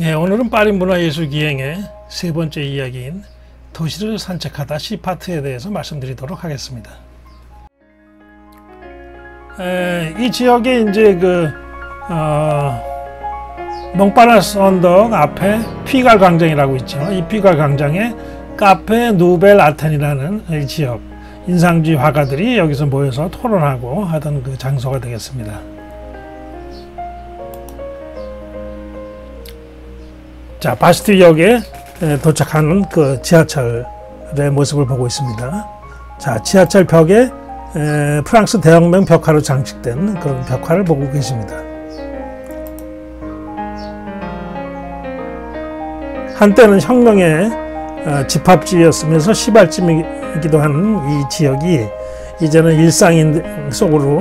예, 오늘은 파리 문화예술기행의 세 번째 이야기인 도시를 산책하다 C파트에 대해서 말씀드리도록 하겠습니다. 이 지역에 이제 몽파르나스 언덕 앞에 피갈 광장이라고 있죠. 이 피갈 광장에 카페 누벨 아텐이라는 이 지역 인상주의 화가들이 여기서 모여서 토론하고 하던 그 장소가 되겠습니다. 자, 바스티유역에 도착하는 그 지하철의 모습을 보고 있습니다. 자, 지하철 벽에 프랑스 대혁명 벽화로 장식된 그런 벽화를 보고 계십니다. 한때는 혁명의 집합지였으면서 시발점이기도 하는 이 지역이 이제는 일상 속으로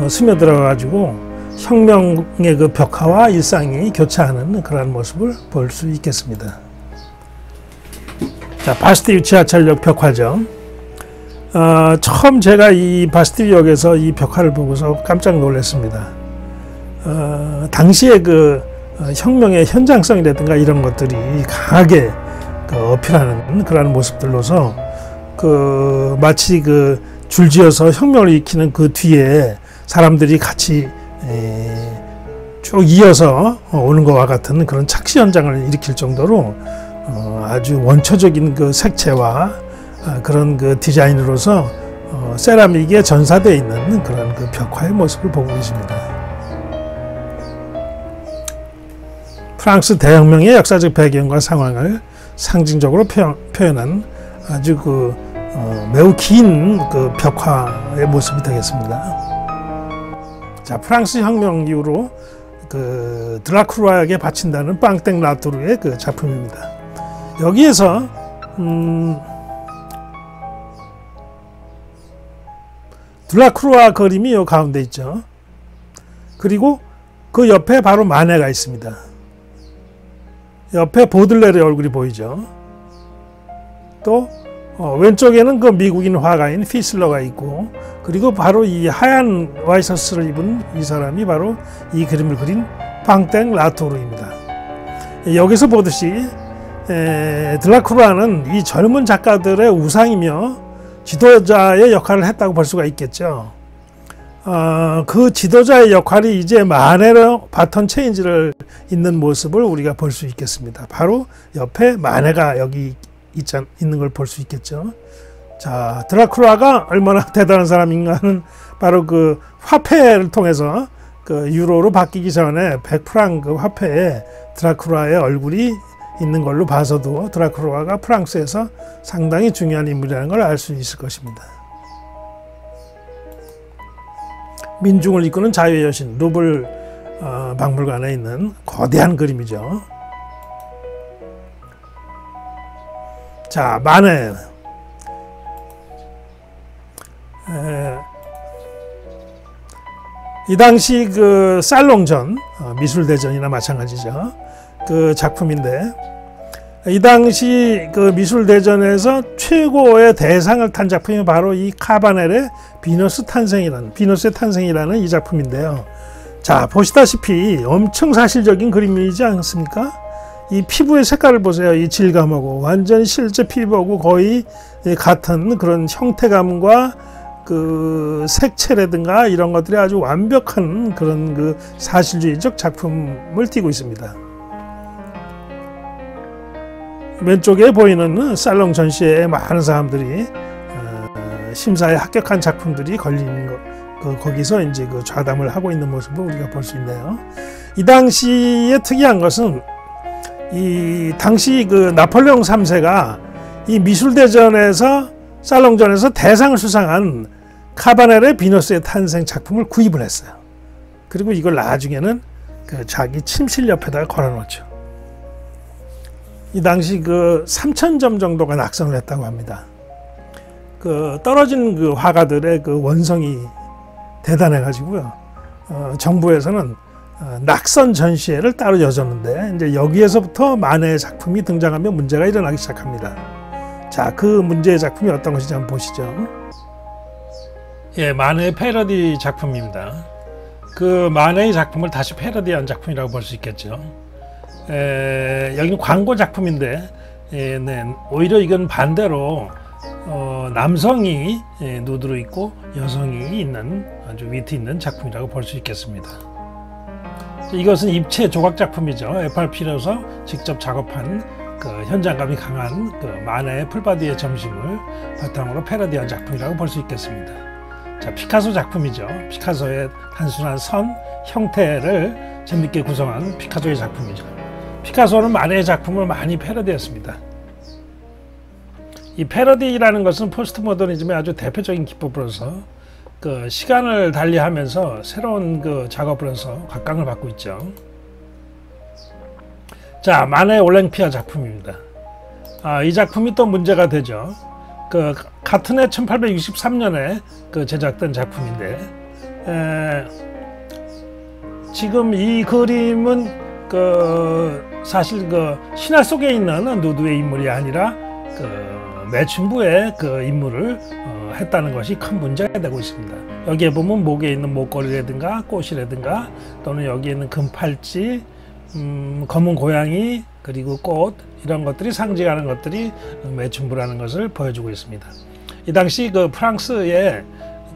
스며들어 가지고 혁명의 그 벽화와 일상이 교차하는 그런 모습을 볼 수 있겠습니다. 자, 바스티유 지하철역 벽화죠. 처음 제가 이 바스티유역에서 이 벽화를 보고서 깜짝 놀랐습니다. 당시에 그 혁명의 현장성이라든가 이런 것들이 강하게 어필하는 그런 모습들로서 마치 줄지어서 혁명을 일으키는 그 뒤에 사람들이 같이 쭉 이어서 오는 것과 같은 그런 착시 현장을 일으킬 정도로 아주 원초적인 그 색채와 그런 그 디자인으로서 세라믹에 전사되어 있는 그런 그 벽화의 모습을 보고 계십니다. 프랑스 대혁명의 역사적 배경과 상황을 상징적으로 표현한 아주 매우 긴 그 벽화의 모습이 되겠습니다. 자, 프랑스 혁명 이후로 드라큘라에게 바친다는 빵땡 라토르의 그 작품입니다. 여기에서 드라큘라 그림이 요 가운데 있죠. 그리고 그 옆에 바로 마네가 있습니다. 옆에 보들레르의 얼굴이 보이죠. 또 왼쪽에는 그 미국인 화가인 피슬러가 있고, 그리고 바로 이 하얀 와이셔츠를 입은 이 사람이 바로 이 그림을 그린 빵땡 라토르입니다. 여기서 보듯이 드라큘라는 이 젊은 작가들의 우상이며 지도자의 역할을 했다고 볼 수가 있겠죠. 그 지도자의 역할이 이제 마네로 바톤 체인지를 잇는 모습을 우리가 볼 수 있겠습니다. 바로 옆에 마네가 여기 있는 걸 볼 수 있겠죠. 자, 드라큘라가 얼마나 대단한 사람인가는 바로 그 화폐를 통해서 그 유로로 바뀌기 전에 100프랑 그 화폐에 드라큘라의 얼굴이 있는 걸로 봐서도 드라큘라가 프랑스에서 상당히 중요한 인물이라는 걸 알 수 있을 것입니다. 민중을 이끄는 자유의 여신 루블 박물관에 있는 거대한 그림이죠. 자, 마네. 이 당시 그 살롱전 미술대전이나 마찬가지죠. 그 작품인데, 이 당시 그 미술대전에서 최고의 대상을 탄 작품이 바로 이 카바넬의 비너스의 탄생이라는 이 작품인데요. 자, 보시다시피 엄청 사실적인 그림이지 않습니까? 이 피부의 색깔을 보세요. 이 질감하고 완전히 실제 피부하고 거의 같은 그런 형태감과 그 색채라든가 이런 것들이 아주 완벽한 그런 그 사실주의적 작품을 띠고 있습니다. 왼쪽에 보이는 살롱 전시회에 많은 사람들이 심사에 합격한 작품들이 걸리는 거기서 이제 그 좌담을 하고 있는 모습을 우리가 볼 수 있네요. 이 당시에 특이한 것은 이 당시 그 나폴레옹 3세가 이 미술대전에서 살롱전에서 대상을 수상한 카바넬의 비너스의 탄생 작품을 구입을 했어요. 그리고 이걸 나중에는 그 자기 침실 옆에다가 걸어놓죠. 이 당시 그 3,000점 정도가 낙선을 했다고 합니다. 그 떨어진 그 화가들의 그 원성이 대단해가지고요. 정부에서는 낙선 전시회를 따로 여줬는데, 이제 여기에서부터 마네의 작품이 등장하면 문제가 일어나기 시작합니다. 자, 그 문제의 작품이 어떤 것인지 한번 보시죠. 예, 마네의 패러디 작품입니다. 그 마네의 작품을 다시 패러디한 작품이라고 볼 수 있겠죠. 여기는 광고 작품인데 네, 오히려 이건 반대로 남성이 누드로 있고 여성이 있는 아주 위트 있는 작품이라고 볼 수 있겠습니다. 이것은 입체 조각 작품이죠. FRP로서 직접 작업한 그 현장감이 강한 그 마네의 풀바디의 점심을 바탕으로 패러디한 작품이라고 볼 수 있겠습니다. 자, 피카소 작품이죠. 피카소의 단순한 선, 형태를 재밌게 구성한 피카소의 작품이죠. 피카소는 마네의 작품을 많이 패러디했습니다. 이 패러디라는 것은 포스트 모더니즘의 아주 대표적인 기법으로서 그 시간을 달리하면서 새로운 그 작업을 해서 각광을 받고 있죠. 자, 마네 올랭피아 작품입니다. 이 작품이 또 문제가 되죠. 그 같은 해 1863년에 그 제작된 작품인데 지금 이 그림은 그 사실 그 신화 속에 있는 누드의 인물이 아니라 그 매춘부의 그 인물을 했다는 것이 큰 문제가 되고 있습니다. 여기에 보면 목에 있는 목걸이라든가 꽃이라든가 또는 여기에 있는 금팔찌, 검은 고양이 그리고 꽃 이런 것들이 상징하는 것들이 매춘부라는 것을 보여주고 있습니다. 이 당시 그 프랑스의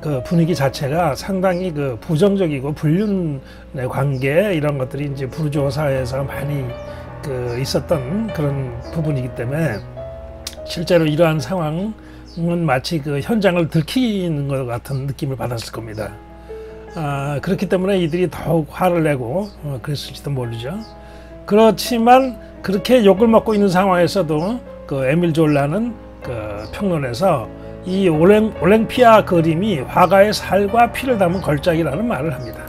그 분위기 자체가 상당히 그 부정적이고 불륜의 관계 이런 것들이 이제 부르주아 사회에서 많이 그 있었던 그런 부분이기 때문에 실제로 이러한 상황은 마치 그 현장을 들키는 것 같은 느낌을 받았을 겁니다. 그렇기 때문에 이들이 더욱 화를 내고 그랬을지도 모르죠. 그렇지만 그렇게 욕을 먹고 있는 상황에서도 그 에밀 졸라는 그 평론에서 이 올랭피아 그림이 화가의 살과 피를 담은 걸작이라는 말을 합니다.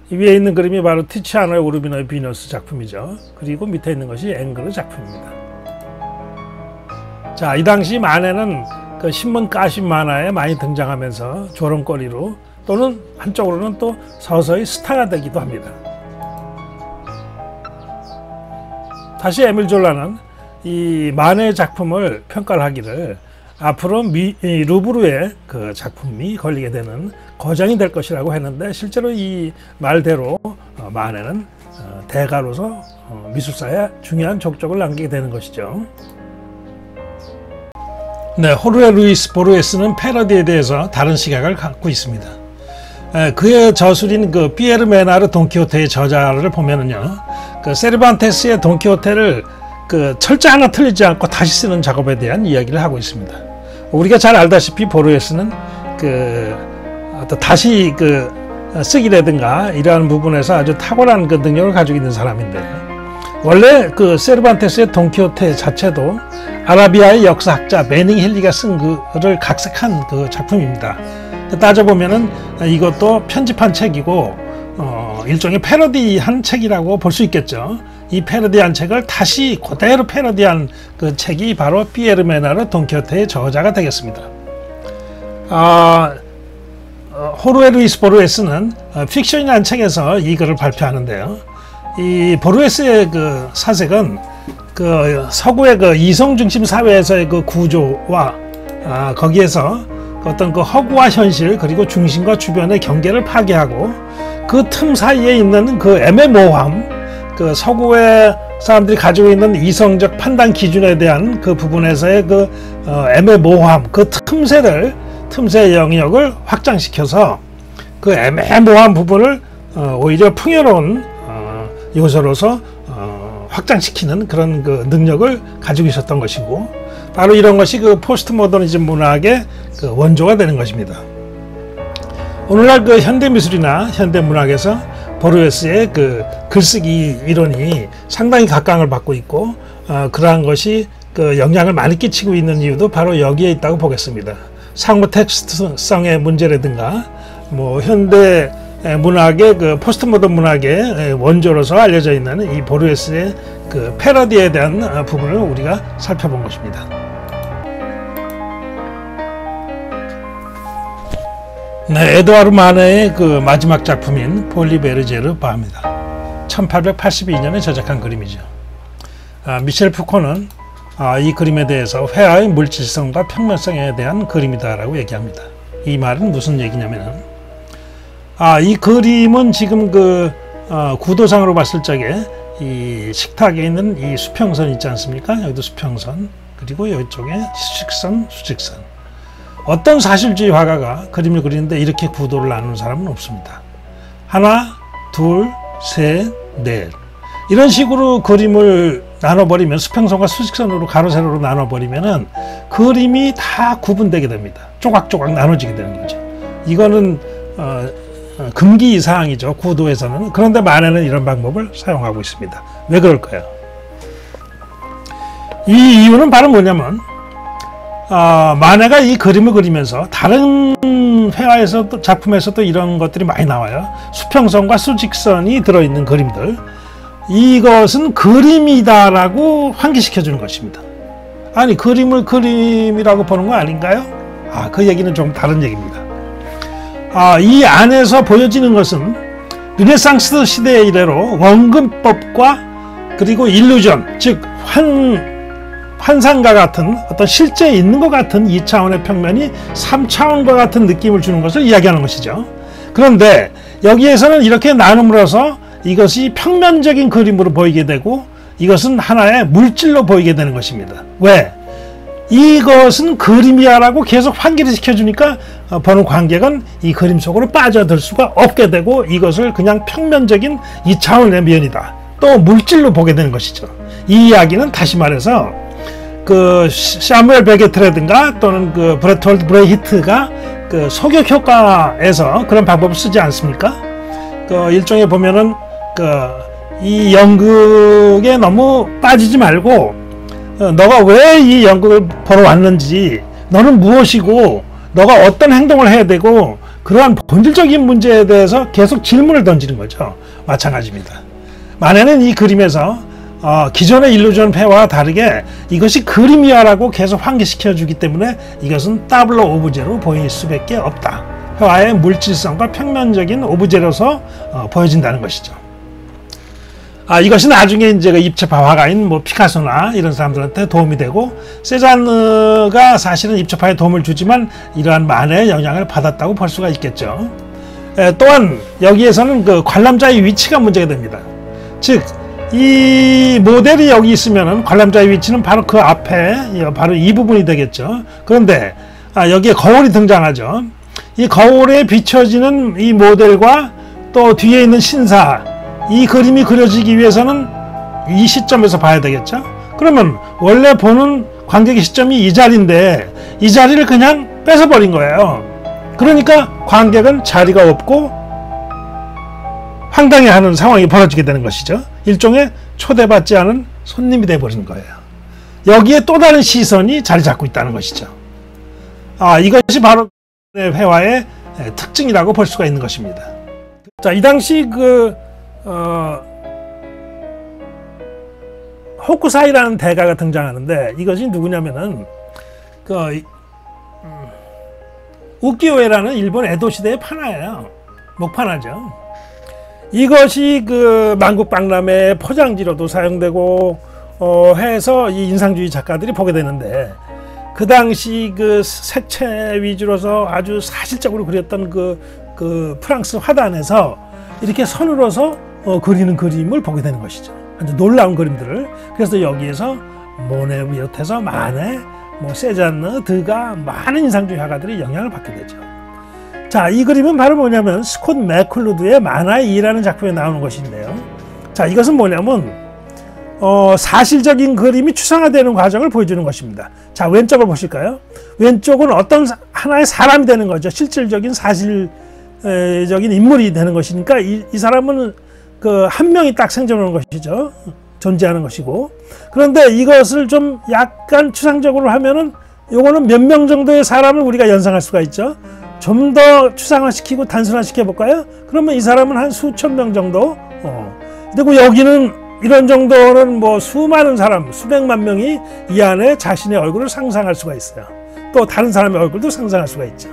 이 위에 있는 그림이 바로 티치아노의 우르비노의 비너스 작품이죠. 그리고 밑에 있는 것이 앵그르 작품입니다. 자, 이 당시 마네는 그 신문 가십 만화에 많이 등장하면서 조롱거리로 또는 한쪽으로는 또 서서히 스타가 되기도 합니다. 다시 에밀 졸라는 이 마네의 작품을 평가를 하기를 앞으로 루브르의 그 작품이 걸리게 되는 거장이 될 것이라고 했는데 실제로 이 말대로 마네는 대가로서 미술사에 중요한 족적을 남기게 되는 것이죠. 네, 호르헤 루이스 보르헤스는 패러디에 대해서 다른 시각을 갖고 있습니다. 그의 저술인 그 피에르 메나르 돈키호테의 저자를 보면은요, 그 세르반테스의 돈키호테를 그 철자 하나 틀리지 않고 다시 쓰는 작업에 대한 이야기를 하고 있습니다. 우리가 잘 알다시피 보르헤스는 그 다시 그 쓰기라든가 이러한 부분에서 아주 탁월한 그 능력을 가지고 있는 사람인데 원래 그 세르반테스의 돈키호테 자체도 아라비아의 역사학자 매닝 헨리가 쓴 그를 각색한 그 작품입니다. 따져보면은 이것도 편집한 책이고 일종의 패러디한 책이라고 볼 수 있겠죠. 이 패러디한 책을 다시 그대로 패러디한 그 책이 바로 피에르 메나르 돈키호테의 저자가 되겠습니다. 호르헤 루이스 보르헤스는 픽션이라는 책에서 이 글을 발표하는데요. 이 보르헤스의 그 사색은 그 서구의 그 이성 중심 사회에서의 그 구조와 거기에서 어떤 그 허구와 현실 그리고 중심과 주변의 경계를 파괴하고 그 틈 사이에 있는 그 애매모호함, 그 서구의 사람들이 가지고 있는 이성적 판단 기준에 대한 그 부분에서의 그 애매모호함, 그 틈새 영역을 확장시켜서 그 애매모호한 부분을 오히려 풍요로운 요소로서 확장시키는 그런 그 능력을 가지고 있었던 것이고 바로 이런 것이 그 포스트 모더니즘 문학의 그 원조가 되는 것입니다. 오늘날 그 현대 미술이나 현대 문학에서 보르헤스의 그 글쓰기 이론이 상당히 각광을 받고 있고 그러한 것이 그 영향을 많이 끼치고 있는 이유도 바로 여기에 있다고 보겠습니다. 상무 텍스트성의 문제라든가 뭐 현대 문학의 그 포스트 모던 문학의 원조로서 알려져 있는 이 보르헤스의 그 패러디에 대한 부분을 우리가 살펴본 것입니다. 네, 에드와르 마네의 그 마지막 작품인 폴리 베르제르 바입니다. 1882년에 제작한 그림이죠. 미셸 푸코는 이 그림에 대해서 회화의 물질성과 평면성에 대한 그림이다라고 얘기합니다. 이 말은 무슨 얘기냐면은 이 그림은 지금 그 구도상으로 봤을 적에 이 식탁에 있는 이 수평선 있지 않습니까? 여기도 수평선, 그리고 이쪽에 수직선, 수직선. 어떤 사실주의 화가가 그림을 그리는데 이렇게 구도를 나누는 사람은 없습니다. 하나, 둘, 셋, 넷. 이런 식으로 그림을 나눠버리면, 수평선과 수직선으로 가로 세로로 나눠버리면은 그림이 다 구분되게 됩니다. 조각조각 나눠지게 되는 거죠. 이거는 금기 사항이죠, 구도에서는. 그런데 만화는 이런 방법을 사용하고 있습니다. 왜 그럴까요? 이 이유는 바로 뭐냐면, 만화가 이 그림을 그리면서 다른 회화에서도, 작품에서도 이런 것들이 많이 나와요. 수평선과 수직선이 들어있는 그림들. 이것은 그림이다라고 환기시켜주는 것입니다. 아니, 그림을 그림이라고 보는 거 아닌가요? 그 얘기는 좀 다른 얘기입니다. 이 안에서 보여지는 것은 르네상스 시대 이래로 원근법과 그리고 일루전, 즉 환상과 같은, 어떤 실제 있는 것 같은 2차원의 평면이 3차원과 같은 느낌을 주는 것을 이야기하는 것이죠. 그런데 여기에서는 이렇게 나눔으로써 이것이 평면적인 그림으로 보이게 되고, 이것은 하나의 물질로 보이게 되는 것입니다. 왜? 이것은 그림이야 라고 계속 환기를 시켜주니까 보는 관객은 이 그림 속으로 빠져들 수가 없게 되고, 이것을 그냥 평면적인 2차원의 면이다, 또 물질로 보게 되는 것이죠. 이 이야기는 다시 말해서 그 사무엘 베게트라든가 또는 그 브레톨드 브레히트가 그 소격 효과에서 그런 방법을 쓰지 않습니까? 그 일종의 보면은 이 연극에 너무 빠지지 말고, 너가 왜 이 연극을 보러 왔는지, 너는 무엇이고, 너가 어떤 행동을 해야 되고, 그러한 본질적인 문제에 대해서 계속 질문을 던지는 거죠. 마찬가지입니다. 만화는 이 그림에서 기존의 일루전 회화와 다르게 이것이 그림이야 라고 계속 환기시켜 주기 때문에 이것은 따블로 오브제로 보일 수밖에 없다. 회화의 물질성과 평면적인 오브제로서 보여진다는 것이죠. 이것이 나중에 이제 그 입체파 화가인 뭐 피카소나 이런 사람들한테 도움이 되고, 세잔느가 사실은 입체파에 도움을 주지만 이러한 만화의 영향을 받았다고 볼 수가 있겠죠. 또한 여기에서는 그 관람자의 위치가 문제가 됩니다. 즉, 이 모델이 여기 있으면은 관람자의 위치는 바로 그 앞에, 바로 이 부분이 되겠죠. 그런데 여기에 거울이 등장하죠. 이 거울에 비춰지는 이 모델과 또 뒤에 있는 신사, 이 그림이 그려지기 위해서는 이 시점에서 봐야 되겠죠. 그러면 원래 보는 관객의 시점이 이 자리인데 이 자리를 그냥 뺏어버린 거예요. 그러니까 관객은 자리가 없고 황당해하는 상황이 벌어지게 되는 것이죠. 일종의 초대받지 않은 손님이 되어버리는 거예요. 여기에 또 다른 시선이 자리 잡고 있다는 것이죠. 이것이 바로 회화의 특징이라고 볼 수가 있는 것입니다. 자, 이 당시 호쿠사이라는 대가가 등장하는데, 이것이 누구냐면은 우키요에라는 일본 에도 시대의 판화예요. 목판화죠. 이것이 그 만국박람회 포장지로도 사용되고 해서 이 인상주의 작가들이 보게 되는데, 그 당시 그 색채 위주로서 아주 사실적으로 그렸던 그 프랑스 화단에서 이렇게 선으로서 그리는 그림을 보게 되는 것이죠. 아주 놀라운 그림들을. 그래서 여기에서 모네 비롯해서 마네, 세잔느, 드가, 많은 인상주의 화가들이 영향을 받게 되죠. 자, 이 그림은 바로 뭐냐면 스콧 맥클루드의 만화의 이라는 작품에 나오는 것인데요. 자, 이것은 뭐냐면 사실적인 그림이 추상화되는 과정을 보여주는 것입니다. 자, 왼쪽을 보실까요? 왼쪽은 어떤 하나의 사람이 되는 거죠. 실질적인 사실적인 인물이 되는 것이니까 이 사람은 그 한 명이 딱 생존하는 것이죠. 존재하는 것이고. 그런데 이것을 좀 약간 추상적으로 하면은 요거는 몇 명 정도의 사람을 우리가 연상할 수가 있죠. 좀 더 추상화시키고 단순화시켜 볼까요? 그러면 이 사람은 한 수천 명 정도. 그리고 여기는 이런 정도는 뭐 수많은 사람, 수백만 명이 이 안에 자신의 얼굴을 상상할 수가 있어요. 또 다른 사람의 얼굴도 상상할 수가 있죠.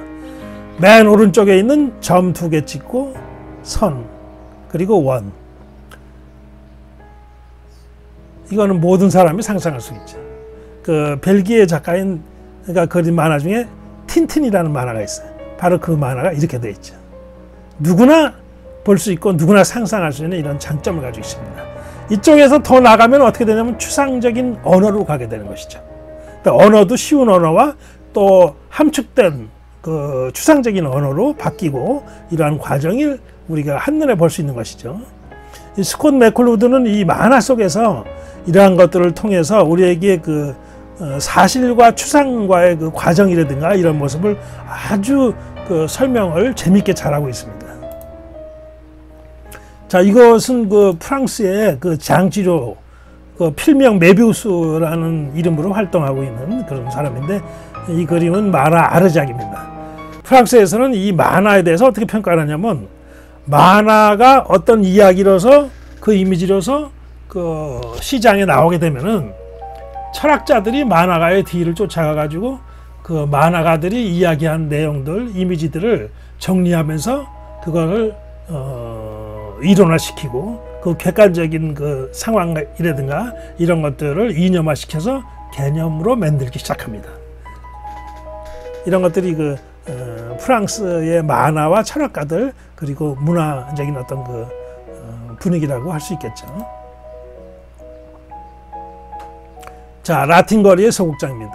맨 오른쪽에 있는 점 2개 찍고 선, 그리고 원. 이거는 모든 사람이 상상할 수 있죠. 그 벨기에 작가인, 그러니까 그린 만화 중에 틴틴이라는 만화가 있어요. 바로 그 만화가 이렇게 되어 있죠. 누구나 볼 수 있고 누구나 상상할 수 있는 이런 장점을 가지고 있습니다. 이쪽에서 더 나가면 어떻게 되냐면 추상적인 언어로 가게 되는 것이죠. 언어도 쉬운 언어와 또 함축된 그 추상적인 언어로 바뀌고 이러한 과정을 우리가 한눈에 볼 수 있는 것이죠. 이 스콧 맥클우드는 이 만화 속에서 이러한 것들을 통해서 우리에게 그 사실과 추상과의 그 과정이라든가 이런 모습을 아주 그 설명을 재미있게 잘하고 있습니다. 자, 이것은 그 프랑스의 그 장치료, 그 필명 메비우스라는 이름으로 활동하고 있는 그런 사람인데, 이 그림은 만화 아르작입니다. 프랑스에서는 이 만화에 대해서 어떻게 평가를 하냐면, 만화가 어떤 이야기로서 그 이미지로서 그 시장에 나오게 되면은 철학자들이 만화가의 뒤를 쫓아가 가지고 그 만화가들이 이야기한 내용들, 이미지들을 정리하면서 그거를 이론화시키고 그 객관적인 그 상황이라든가 이런 것들을 이념화시켜서 개념으로 만들기 시작합니다. 이런 것들이 그 프랑스의 만화와 철학가들 그리고 문화적인 어떤 그 분위기라고 할 수 있겠죠. 자, 라틴 거리의 소극장입니다.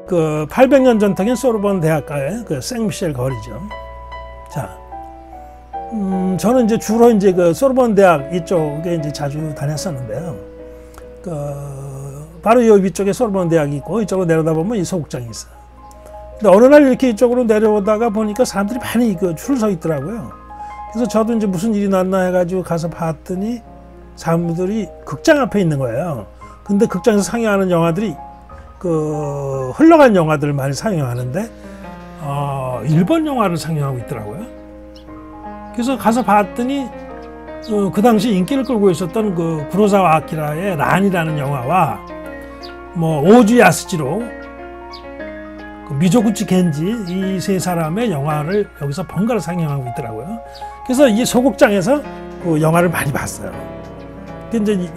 그 800년 전통인 소르본 대학가의 그 생미셸 거리죠. 자, 저는 이제 주로 이제 그 소르본 대학 이쪽에 이제 자주 다녔었는데요. 바로 이 위쪽에 소르본 대학이 있고 이쪽으로 내려다 보면 이 소극장이 있어요. 근데 어느 날 이렇게 이쪽으로 내려오다가 보니까 사람들이 많이 그 줄 서 있더라고요. 그래서 저도 이제 무슨 일이 났나 해가지고 가서 봤더니 사람들이 극장 앞에 있는 거예요. 근데 극장에서 상영하는 영화들이 그 흘러간 영화들을 많이 상영하는데 일본 영화를 상영하고 있더라고요. 그래서 가서 봤더니 그 당시 인기를 끌고 있었던 그 구로사와 아키라의 란이라는 영화와 뭐 오즈 야스지로, 그 미조구치 겐지 이 세 사람의 영화를 여기서 번갈아 상영하고 있더라고요. 그래서 이 소극장에서 그 영화를 많이 봤어요. 근데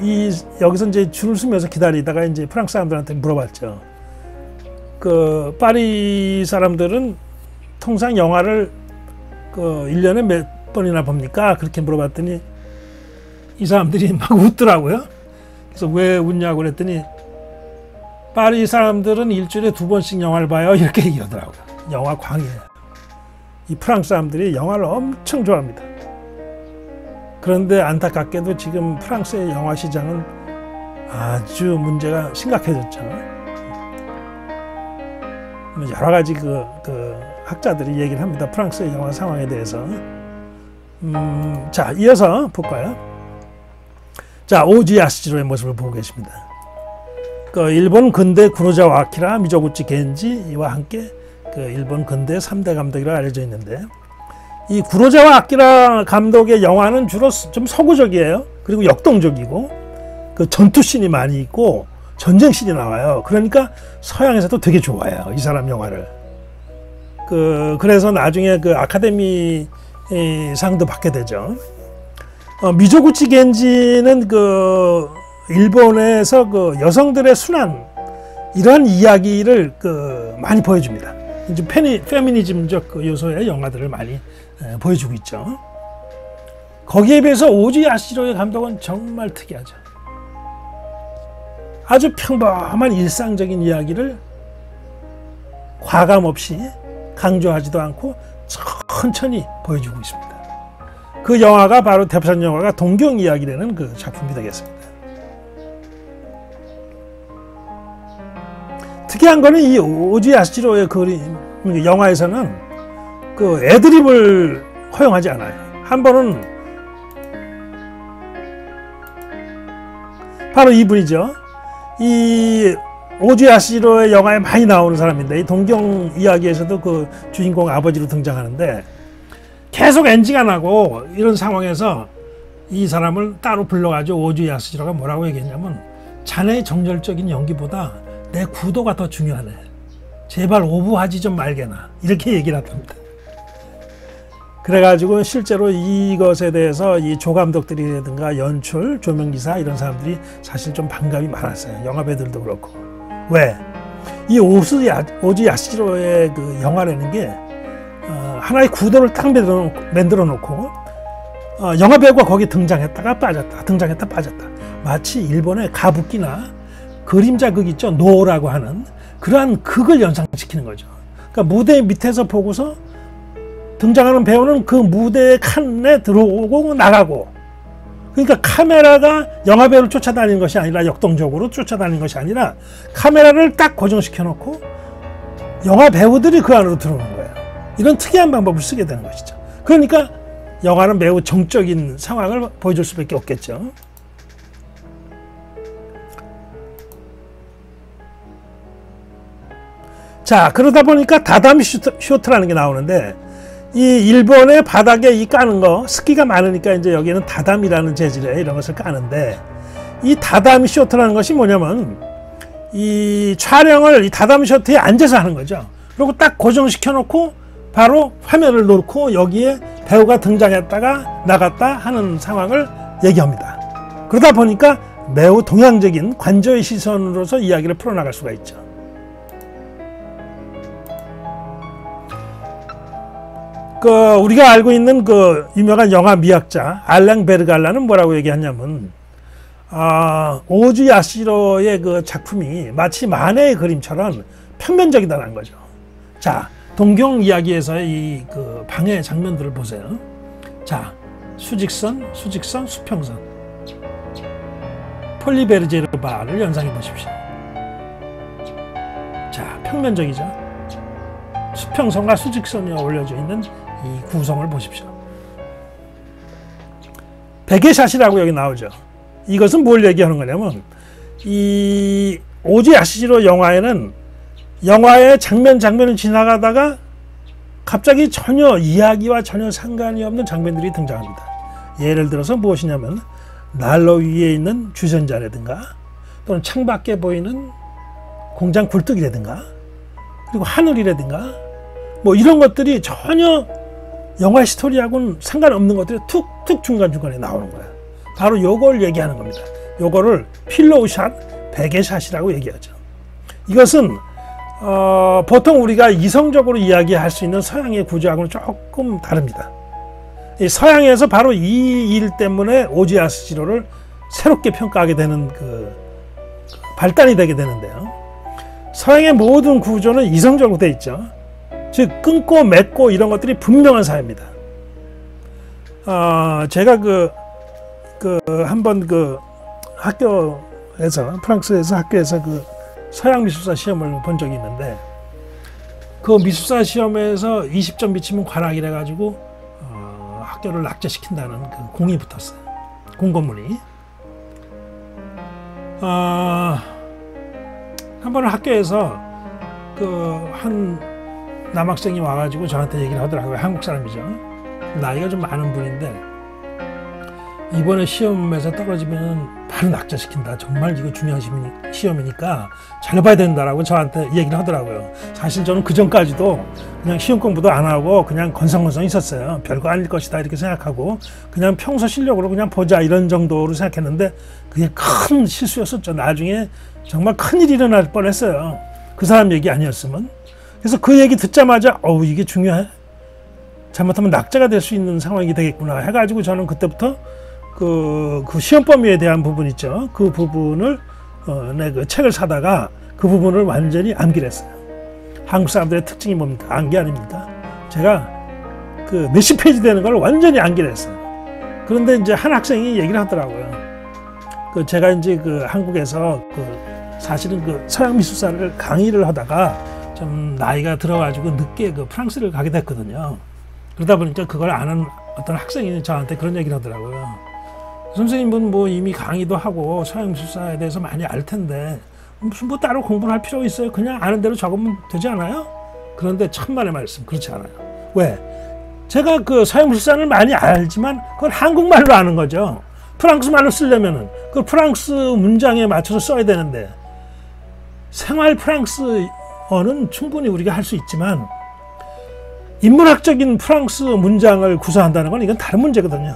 여기서 이제 줄을 서면서 기다리다가 이제 프랑스 사람들한테 물어봤죠. 그 파리 사람들은 통상 영화를 그 1년에 몇 번이나 봅니까? 그렇게 물어봤더니 이 사람들이 막 웃더라고요. 그래서 왜 웃냐고 그랬더니 파리 사람들은 일주일에 2번씩 영화를 봐요. 이렇게 얘기하더라고요. 영화 광이에요. 이 프랑스 사람들이 영화를 엄청 좋아합니다. 그런데 안타깝게도 지금 프랑스의 영화 시장은 아주 문제가 심각해졌죠. 여러 가지 그 학자들이 얘기를 합니다. 프랑스의 영화 상황에 대해서. 자, 이어서 볼까요? 자, 오즈 야스지로의 모습을 보고 계십니다. 그 일본 근대 구로사와 아키라, 미조구치 겐지와 함께 그 일본 근대 3대 감독이라고 알려져 있는데, 이 구로사와 아키라 감독의 영화는 주로 좀 서구적이에요. 그리고 역동적이고 그 전투씬이 많이 있고 전쟁씬이 나와요. 그러니까 서양에서도 되게 좋아해요, 이 사람 영화를. 그래서 나중에 그 아카데미 상도 받게 되죠. 미조구치 겐지는 그 일본에서 그 여성들의 순환 이러한 이야기를 그 많이 보여줍니다. 이제 페미니즘적 그 요소의 영화들을 많이 보여주고 있죠. 거기에 비해서 오즈 야스지로의 감독은 정말 특이하죠. 아주 평범한 일상적인 이야기를 과감 없이 강조하지도 않고 천천히 보여주고 있습니다. 그 영화가 바로 대표적 영화가 동경 이야기라는 그 작품이 되겠습니다. 특이한 거는 이 오즈 야스지로의 그림 영화에서는 그 애드립을 허용하지 않아요. 한 번은 바로 이분이죠. 이 오즈 야스지로의 영화에 많이 나오는 사람인데, 이 동경 이야기에서도 그 주인공 아버지로 등장하는데 계속 NG가 나고 이런 상황에서 이 사람을 따로 불러가지고 오즈 야스지로가 뭐라고 얘기했냐면, 자네의 정열적인 연기보다 내 구도가 더 중요하네. 제발 오버하지 좀 말게나. 이렇게 얘기를 합니다. 그래가지고 실제로 이것에 대해서 이 조감독들이라든가 연출, 조명기사 이런 사람들이 사실 좀 반감이 많았어요. 영화배들도 그렇고. 왜? 이 오즈 야스지로의 그 영화라는 게 하나의 구도를 딱 만들어 놓고 영화 배우가 거기 등장했다가 빠졌다, 등장했다 빠졌다. 마치 일본의 가부키나 그림자 극 있죠, 노라고 하는 그러한 극을 연상시키는 거죠. 그러니까 무대 밑에서 보고서 등장하는 배우는 그 무대의 칸에 들어오고 나가고, 그러니까 카메라가 영화 배우를 쫓아다니는 것이 아니라 역동적으로 쫓아다니는 것이 아니라 카메라를 딱 고정시켜 놓고 영화 배우들이 그 안으로 들어오는 거예요. 이런 특이한 방법을 쓰게 되는 것이죠. 그러니까 영화는 매우 정적인 상황을 보여줄 수밖에 없겠죠. 자, 그러다 보니까 다다미 쇼트라는 게 나오는데, 이 일본의 바닥에 이 까는 거, 습기가 많으니까 이제 여기는 다다미라는 재질의 이런 것을 까는데, 이 다다미 쇼트라는 것이 뭐냐면 이 촬영을 이 다다미 쇼트에 앉아서 하는 거죠. 그리고 딱 고정시켜 놓고 바로 화면을 놓고 여기에 배우가 등장했다가 나갔다 하는 상황을 얘기합니다. 그러다 보니까 매우 동양적인 관조의 시선으로서 이야기를 풀어나갈 수가 있죠. 우리가 알고 있는 그 유명한 영화 미학자 알랭 베르갈라는 뭐라고 얘기하냐면, 오즈 야시로의 그 작품이 마치 만화의 그림처럼 평면적이다라는 거죠. 자, 동경 이야기에서의 이 그 방해 장면들을 보세요. 자, 수직선, 수직선, 수평선. 폴리베르제르바를 연상해 보십시오. 자, 평면적이죠. 수평선과 수직선이 어울려져 있는 이 구성을 보십시오. 베개샷이라고 여기 나오죠. 이것은 뭘 얘기하는 거냐면, 이 오즈 야시로 영화에는 영화의 장면을 지나가다가 갑자기 전혀 이야기와 전혀 상관이 없는 장면들이 등장합니다. 예를 들어서 무엇이냐면 난로 위에 있는 주전자라든가, 또는 창밖에 보이는 공장 굴뚝이라든가, 그리고 하늘이라든가, 뭐 이런 것들이 전혀 영화 스토리하고는 상관없는 것들이 툭툭 중간중간에 나오는 거야. 바로 요걸 얘기하는 겁니다. 요거를 필로우샷, 베개샷이라고 얘기하죠. 이것은 보통 우리가 이성적으로 이야기할 수 있는 서양의 구조하고는 조금 다릅니다. 이 서양에서 바로 이 일 때문에 오즈 야시로를 새롭게 평가하게 되는 그 발단이 되게 되는데요. 서양의 모든 구조는 이성적으로 되어 있죠. 즉 끊고 맺고 이런 것들이 분명한 사회입니다. 제가 한번 학교에서, 프랑스에서 학교에서 그 서양 미술사 시험을 본 적이 있는데, 그 미술사 시험에서 20점 미치면 관악이라 가지고 학교를 낙제시킨다는 그 공이 붙었어요. 공고문이. 한 번은 학교에서 한 남학생이 와가지고 저한테 얘기를 하더라고요. 한국 사람이죠. 나이가 좀 많은 분인데, 이번에 시험에서 떨어지면 바로 낙제시킨다. 정말 이거 중요한 시험이니까 잘 봐야 된다라고 저한테 얘기를 하더라고요. 사실 저는 그 전까지도 그냥 시험 공부도 안 하고 그냥 건성건성 있었어요. 별거 아닐 것이다 이렇게 생각하고 그냥 평소 실력으로 그냥 보자 이런 정도로 생각했는데, 그게 큰 실수였었죠. 나중에 정말 큰일이 일어날 뻔했어요. 그 사람 얘기 아니었으면. 그래서 그 얘기 듣자마자 이게 중요해? 잘못하면 낙제가 될 수 있는 상황이 되겠구나 해가지고 저는 그때부터 그 시험 범위에 대한 부분 있죠. 그 부분을 그 책을 사다가 그 부분을 완전히 암기를 했어요. 한국 사람들의 특징이 뭡니까? 암기 아닙니까? 제가 그 몇십 페이지 되는 걸 완전히 암기를 했어요. 그런데 이제 한 학생이 얘기를 하더라고요. 제가 이제 한국에서 사실은 서양 미술사를 강의를 하다가 좀 나이가 들어가지고 늦게 프랑스를 가게 됐거든요. 그러다 보니까 그걸 아는 어떤 학생이 저한테 그런 얘기를 하더라고요. 선생님은 뭐 이미 강의도 하고 서양 미술사에 대해서 많이 알 텐데 무슨 뭐 따로 공부를 할 필요가 있어요? 그냥 아는 대로 적으면 되지 않아요? 그런데 천만의 말씀, 그렇지 않아요. 왜? 제가 서양 미술사를 많이 알지만 그걸 한국말로 아는 거죠. 프랑스 말로 쓰려면은 그 프랑스 문장에 맞춰서 써야 되는데, 생활 프랑스어는 충분히 우리가 할 수 있지만 인문학적인 프랑스 문장을 구사한다는 건 이건 다른 문제거든요.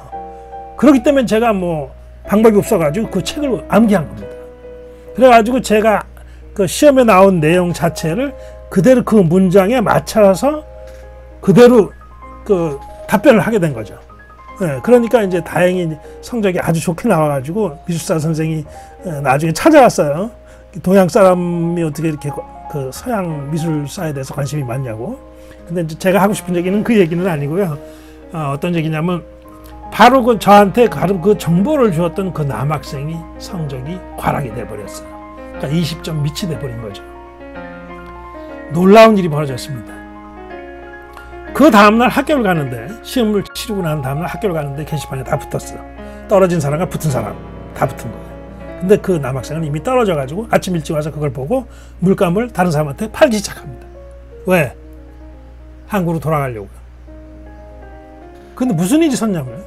그렇기 때문에 제가 뭐 방법이 없어가지고 그 책을 암기한 겁니다. 그래가지고 제가 그 시험에 나온 내용 자체를 그대로 그 문장에 맞춰서 그대로 답변을 하게 된 거죠. 예, 그러니까 이제 다행히 성적이 아주 좋게 나와가지고 미술사 선생이 나중에 찾아왔어요. 동양 사람이 어떻게 이렇게 그 서양 미술사에 대해서 관심이 많냐고. 근데 이제 제가 하고 싶은 얘기는 그 얘기는 아니고요. 어떤 얘기냐면 바로 그 저한테 그 정보를 주었던 그 남학생이 성적이 과락이 돼버렸어요. 그러니까 20점 밑이 돼버린 거죠. 놀라운 일이 벌어졌습니다. 그 다음날 학교를 가는데, 시험을 치르고 난 다음날 학교를 가는데 게시판에 다 붙었어. 떨어진 사람과 붙은 사람 다 붙은 거예요. 근데 그 남학생은 이미 떨어져가지고 아침 일찍 와서 그걸 보고 물감을 다른 사람한테 팔기 시작합니다. 왜? 한국으로 돌아가려고요. 근데 무슨 일이 있었냐면,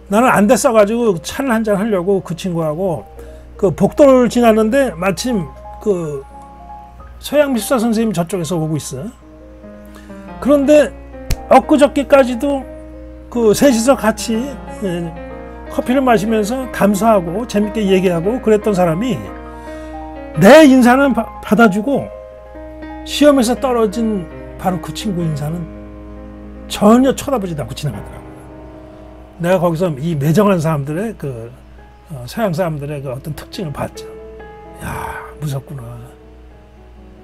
나는 안대 써가지고 차를 한잔 하려고 그 친구하고 그 복도를 지났는데 마침 그 서양 미술사 선생님이 저쪽에서 오고 있어요. 그런데 엊그저께까지도 그 셋이서 같이 커피를 마시면서 담소하고 재밌게 얘기하고 그랬던 사람이 내 인사는 받아주고 시험에서 떨어진 바로 그 친구 인사는 전혀 쳐다보지도 않고 지나가더라고요. 내가 거기서 이 매정한 사람들의 그 서양 사람들의 그 어떤 특징을 봤죠. 야, 무섭구나.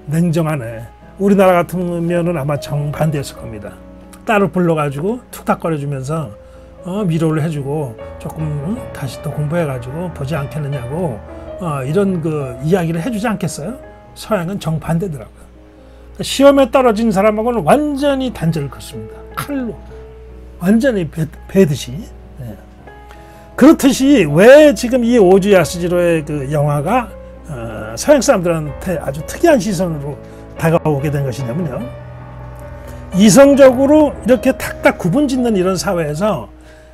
냉정하네. 우리나라 같으면은 아마 정반대였을 겁니다. 딸을 불러가지고 툭탁거려주면서 위로를 해주고 조금 다시 또 공부해가지고 보지 않겠느냐고 이런 그 이야기를 해주지 않겠어요? 서양은 정반대더라고요. 시험에 떨어진 사람하고는 완전히 단절을 긋습니다. 칼로 완전히 베듯이. 네. 그렇듯이 왜 지금 이 오즈 야스지로의 그 영화가 서양 사람들한테 아주 특이한 시선으로 다가오게 된 것이냐면요, 이성적으로 이렇게 탁탁 구분짓는 이런 사회에서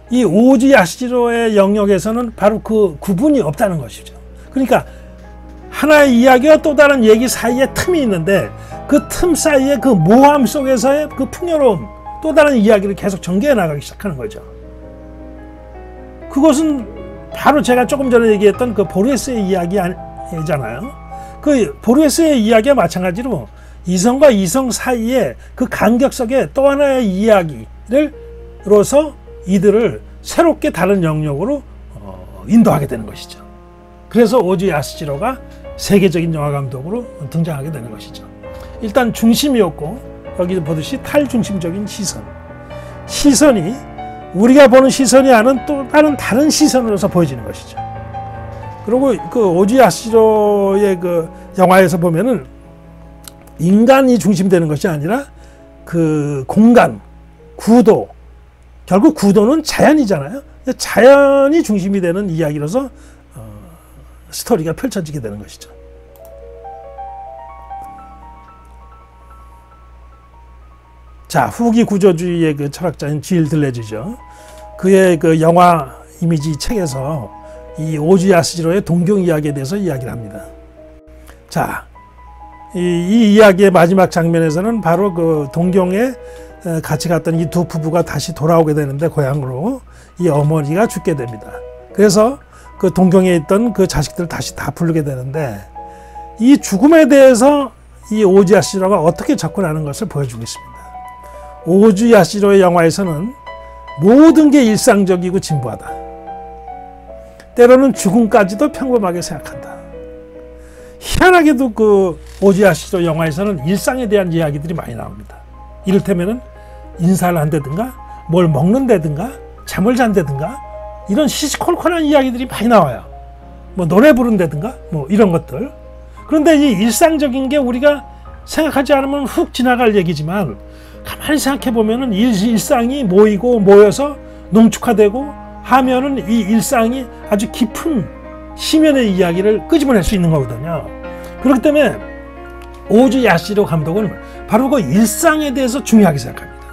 이 오즈 야스지로의 영역에서는 바로 그 구분이 없다는 것이죠. 그러니까 하나의 이야기와 또 다른 얘기 사이에 틈이 있는데 그 틈 사이에 그 모함 속에서의 그 풍요로움, 또 다른 이야기를 계속 전개해 나가기 시작하는 거죠. 그것은 바로 제가 조금 전에 얘기했던 그 보르헤스의 이야기잖아요. 그 보르헤스의 이야기와 마찬가지로 이성과 이성 사이에 그 간격 속에 또 하나의 이야기를로서 이들을 새롭게 다른 영역으로 인도하게 되는 것이죠. 그래서 오즈 야스지로가 세계적인 영화 감독으로 등장하게 되는 것이죠. 일단 중심이었고, 여기 보듯이 탈중심적인 시선이 우리가 보는 시선이 아닌 또 다른 시선으로서 보여지는 것이죠. 그리고 그 오즈 야스지로의 그 영화에서 보면은 인간이 중심되는 것이 아니라 그 공간, 구도, 결국 구도는 자연이잖아요. 자연이 중심이 되는 이야기로서 스토리가 펼쳐지게 되는 것이죠. 자, 후기 구조주의의 그 철학자인 질 들레즈죠. 그의 그 영화 이미지 책에서 이 오즈 야스지로의 동경 이야기에 대해서 이야기를 합니다. 자, 이 이야기의 마지막 장면에서는 바로 그 동경에 같이 갔던 이 두 부부가 다시 돌아오게 되는데, 고향으로 이 어머니가 죽게 됩니다. 그래서 그 동경에 있던 그 자식들을 다시 다 부르게 되는데, 이 죽음에 대해서 이 오즈 야스지로가 어떻게 접근하는 것을 보여주고 있습니다. 오즈 야스지로의 영화에서는 모든 게 일상적이고 진부하다. 때로는 죽음까지도 평범하게 생각한다. 희한하게도 그 오즈 야스지로 영화에서는 일상에 대한 이야기들이 많이 나옵니다. 이를테면은 인사를 한다든가 뭘 먹는다든가 잠을 잔다든가 이런 시시콜콜한 이야기들이 많이 나와요. 뭐 노래 부른다든가 뭐 이런 것들. 그런데 이 일상적인 게 우리가 생각하지 않으면 훅 지나갈 얘기지만, 가만히 생각해 보면은 일상이 모여서 농축화되고 하면은 이 일상이 아주 깊은 심연의 이야기를 끄집어낼 수 있는 거거든요. 그렇기 때문에 오즈 야스지로 감독은 바로 그 일상에 대해서 중요하게 생각합니다.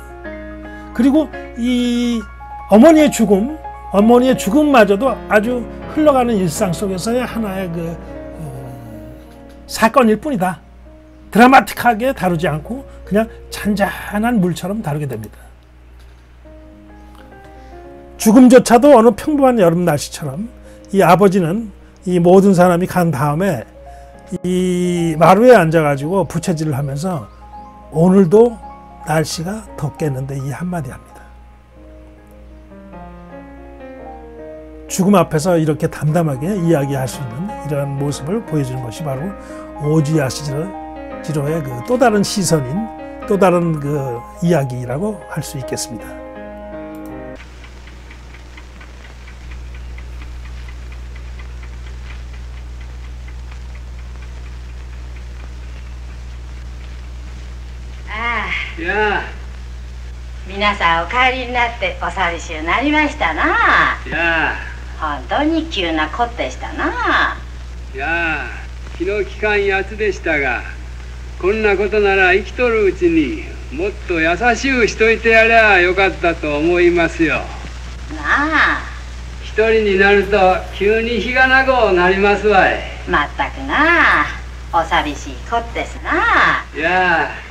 그리고 이 어머니의 죽음마저도 아주 흘러가는 일상 속에서의 하나의 그 사건일 뿐이다. 드라마틱하게 다루지 않고 그냥 잔잔한 물처럼 다루게 됩니다. 죽음조차도 어느 평범한 여름 날씨처럼 이 아버지는 이 모든 사람이 간 다음에 이 마루에 앉아가지고 부채질을 하면서 오늘도 날씨가 덥겠는데 이 한마디 합니다. 죽음 앞에서 이렇게 담담하게 이야기할 수 있는 이러한 모습을 보여주는 것이 바로 오주야시지로의 그 또 다른 시선인 또 다른 그 이야기라고 할 수 있겠습니다.やあ、皆さんお帰りになってお寂しゅうなりましたな。や本当に急なことでしたな。やあ、気の利かんやつでしたが、こんなことなら生きとるうちにもっと優しゅうしといてやりゃよかったと思いますよ。なあ、一人になると急に日がなごなりますわい。まったくなあ、お寂しいことですな。やあ、